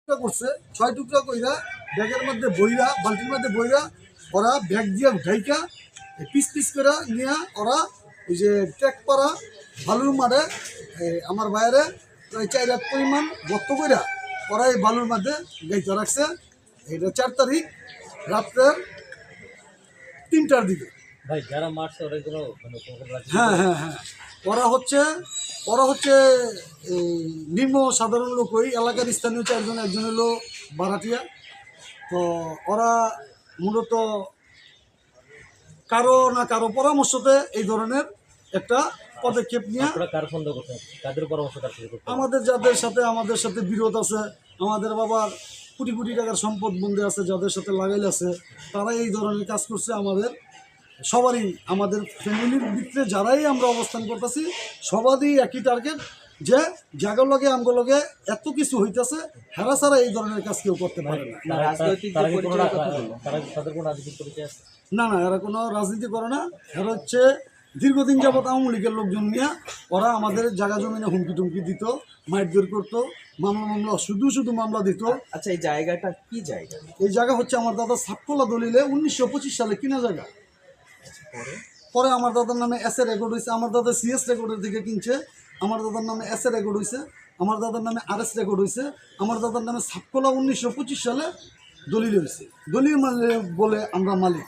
টুকরা করছে 6 টুকরা কইরা ব্যাগের মধ্যে বইরা বালতির মধ্যে বইরা ওরা ব্যাগ দিয়ে ঢাইকা পিস পিস করে নিয়ে ওরা ওই যে ট্যাক করা বালুর মাঠে আমার বাইরে প্রায় 4 লাখ পরিমাণ গর্ত কইরা ওরা এই বালুর মধ্যে গাইতে রাখছে। এটা 4 তারিখ রাত্রের 3টার দিকে। ভাই যারা মারছে ওরা কোনো হ্যাঁ হ্যাঁ হ্যাঁ ওরা হচ্ছে এই নিম্ন সাধারণ লোক, ওই এলাকার স্থানীয় 4 জন, একজন হলো বারাটিয়া। তো ওরা মূলত কারো না কারো পরামর্শতে এই ধরনের একটা পদক্ষেপ নিয়ে কার সন্দেহ করছেন, কাদের পরামর্শ করছেন? আমাদের সাথে বিরোধ আছে, আমাদের বাবার কোটি কোটি টাকার সম্পদ বন্ধে আছে, যাদের সাথে লাগাইল আছে, তারা এই ধরনের কাজ করছে। আমাদের সবারই, আমাদের ফ্যামিলির ভিতরে যারাই আমরা অবস্থান করতেছি সবারই একই টার্গেট, যে জায়গার লগে আমগো লগে এত কিছু হইতেছে, হেরা ছাড়া এই ধরনের কাজ কেউ করতে পারে না। না না, এরা কোনো রাজনীতি করে না। এরা হচ্ছে দীর্ঘদিন যাবৎ আওয়ামী লীগের লোকজন নিয়ে ওরা আমাদের জায়গা জমিনে হুমকি টুমকি দিত, মারধর করতো, মামলা শুধু মামলা দিত। আচ্ছা, এই জায়গাটা কি জায়গা? এই জায়গা হচ্ছে আমার দাদা সাতকলা দলিলে 1925 সালে কিনা জায়গা। পরে আমার দাদার নামে এসএ রেকর্ড হয়েছে, আমার দাদা সিএস রেকর্ডের দিকে কিনছে, আমার দাদার নামে এসএ রেকর্ড হয়েছে, আমার দাদার নামে আরএস রেকর্ড হয়েছে, আমার দাদার নামে সাতকলা 1925 সালে দলিল হয়েছে। দলিল মানে বলে আমরা মালিক।